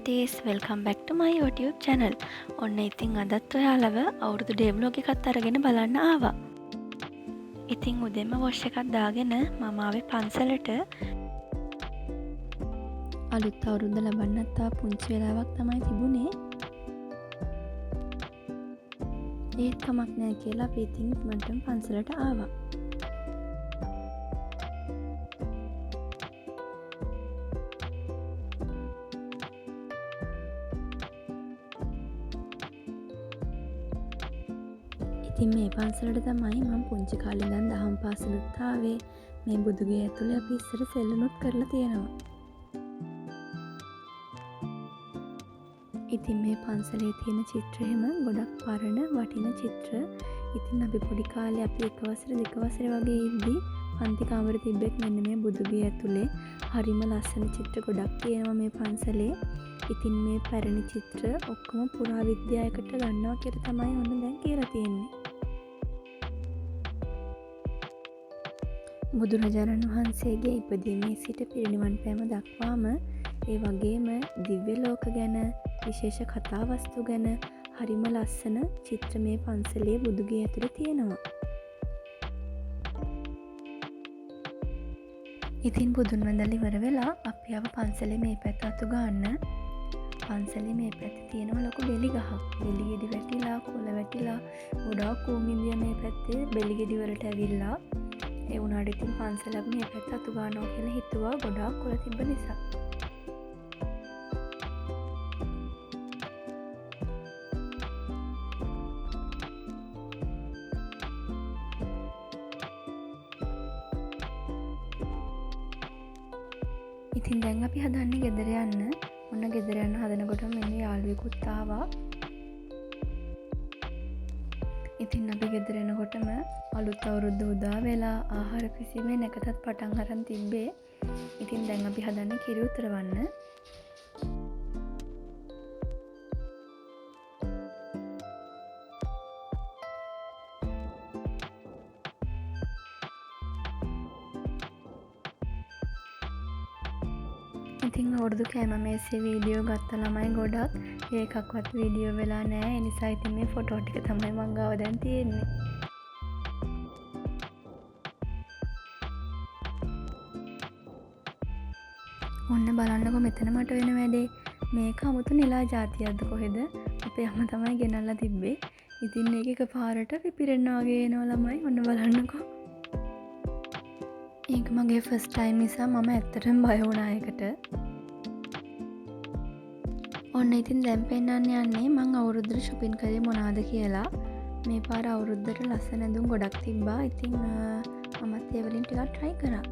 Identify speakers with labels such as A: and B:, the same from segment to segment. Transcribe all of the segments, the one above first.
A: besties, welcome back to my YouTube channel. ඔන්න ඉතින් අදත් ඔයාලව අවුරුදු ඩේ vlog එකක් අරගෙන බලන්න ආවා. ඉතින් උදේම වොෂ් එකක් දාගෙන මම ආවේ පන්සලට. අලුත් අවුරුද්ද ලබන්නත් තා පුංචි වෙලාවක් තමයි තිබුණේ. ඒත් කමක් නැහැ කියලා අපි ඉතින් මටම පන්සලට ආවා. ඉතින් මේ පන්සලට තමයි මම පුංචි කාලේ ඉඳන් දහම් පාසලට ආවේ. මේ බුදුගේ ඇතුලේ අපි ඉස්සර සෙල්ලනුත් කරලා තියෙනවා. ඉතින් මේ පන්සලේ තියෙන චිත්‍ර එහෙම ගොඩක් පරණ වටින චිත්‍ර. ඉතින් අපි පොඩි කාලේ අපි එක වසර දෙක වසර වගේ ඉද්දි පන්ති කාමරේ තිබ්බෙත් මෙන්න මේ බුදුගේ ඇතුලේ හරිම ලස්සන චිත්‍ර ගොඩක් තියෙනවා මේ පන්සලේ. ඉතින් මේ පැරණි චිත්‍ර ඔක්කොම පුරා විද්‍යාවකට ගන්නවා කියලා තමයි ඔන්න දැන් කියලා තියෙන්නේ. බුදුරජාණන් වහන්සේගේ ඉපදීමේ සිට පිරිනිවන් පෑම දක්වාම ඒ වගේම දිව්‍ය ලෝක ගැන විශේෂ කතා වස්තු ගැන හරිම ලස්සන චිත්‍ර මේ පන්සලේ බුදුගේ ඇතුලේ තියෙනවා. ඉතින් බුදුන් වන්දලා ඉවර වෙලා අපි ආව පන්සලේ මේ පැත්ත අතු ගන්න. පන්සලේ මේ පැත්තේ තියෙනවා ලොකු බෙලි ගහක්. බෙලි ගෙඩි වැටිලා, කොළ වැටිලා, ගොඩාක් කූඹින්දියා මේ පැත්තේ බෙලි ගෙඩි වලට ඇවිල්ලා. ඒ වුණාට ඉතින් පන්සලක් මේ පැත්ත අතු ගන්නවා කියලා හිතුවා ගොඩාක් කොළ තිබ්බ නිසා. ඉතින් දැන් අපි හදන්නේ ගෙදර යන්න. ඔන්න ගෙදර යන්න හදනකොට මෙන්න යාළුවෙකුත් ආවා. ඉතින් අපි ගෙදර එනකොටම අලුත් අවුරුද්ද උදා වෙලා ආහාර පිසීමේ නැකතත් පටන් අරන් තිබ්බේ. ඉතින් දැන් අපි හදන්නේ කිරි උතරවන්න. ඉතින් අවුරුදු කෑම මේසේ වීඩියෝ ගත්ත ළමයි ගොඩක් ඒකක්වත් වීඩියෝ වෙලා නෑ. ඒ නිසා ඉතින් මේ ෆොටෝ ටික තමයි මං ගාව දැන් තියෙන්නේ. ඔන්න බලන්නකො මෙතන මට වෙන වැඩේ. මේක 아무තු නෙලා જાතියක්ද කොහෙද? අපේ අම්මා තමයි ගෙනල්ලා තිබ්බේ. ඉතින් මේක එකපාරට පිපිරෙන්න වගේ එනවා ළමයි. ඔන්න බලන්නකො. ඒක මගේ ෆස්ට් ටයිම් නිසා මම ඇත්තටම බය වුණා ඒකට. ඔන්න ඉතින් දැන් පෙන්නන්න යන්නේ මං අවුරුද්දට shopping කරේ මොනවද කියලා. මේ පාර අවුරුද්දට ලස්සන ඇඳුම් ගොඩක් තිබ්බා. ඉතින් මමත් ඒ වලින් ටිකක් try කරා.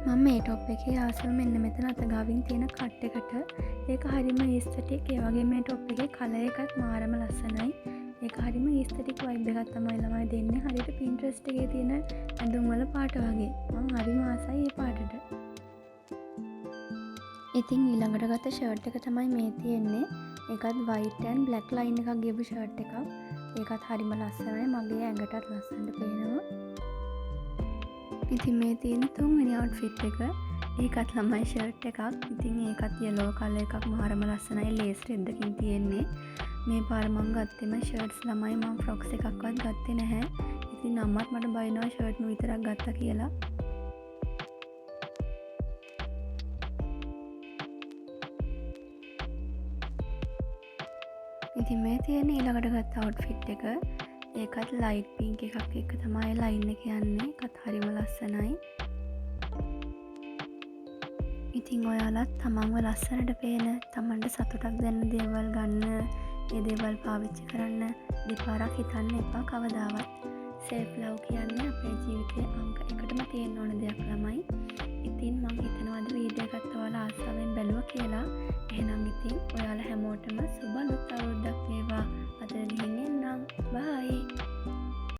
A: මම මේ টොප් එකේ ආසම මෙන්න මෙතන අත ගාවින් තියෙන කට් එකට. ඒක හරිම aesthetic. ඒ වගේම මේ টොප් එකේ කලර් එකත් මාරම ලස්සනයි. ඒක හරිම aesthetic vibe එකක් තමයි ළමයි දෙන්නේ. හරියට Pinterest එකේ තියෙන ඇඳුම් වල පාට වගේ. මම හරිම ආසයි මේ පාටට. ඉතින් ඊළඟට ගත්ත ෂර්ට් එක තමයි මේ තියෙන්නේ. ඒකත් white and black line එකක් ගියපු ෂර්ට් එකක්. ඒකත් හරිම ලස්සනයි. මගේ ඇඟටත් ලස්සනට පේනවා. ඉතින් මේ තියෙන තුන්වෙනි outfit එක. ඒකත් ළමයි ෂර්ට් එකක්. ඉතින් ඒකත් yellow color එකක් මාරම ලස්සනයි. lace රෙද්දකින් තියෙන්නේ. මේ පාර මං ගත්තෙම ෂර්ට්ස් ළමයි. මම ෆ්‍රොක්ස් එකක්වත් ගත්තේ නැහැ. ඉතින් අම්මත් මට බයිනවා ෂර්ට් නු විතරක් ගත්තා කියලා. ඉතින් මේ තියෙන ඊළඟට ගත්ත outfit එක. ඒකත් light pink එකක් එක්ක තමයි line එක යන්නේ. ඒකත් හරිම ලස්සනයි. ඉතින් ඔයාලත් තමන්ව ලස්සනට පේන, තමන්ට සතුටක් දෙන්න දේවල් ගන්න, ඒ දේවල් පාවිච්චි කරන්න දෙපාරක් හිතන්න එපා කවදාවත්. self love කියන්නේ අපේ ජීවිතයේ අංක එකටම තියෙන ඕන දෙයක් ළමයි. ඉතින් මම හිතනවා අද වීඩියෝ එකත් ඔයාලා ආසාවෙන් බැලුවා කියලා. එහෙනම් ඉතින් ඔයාලා හැමෝටම සුබ අලුත් අවුරුද්දක් වේවා. අද ගිහින් එන්නම්. bye.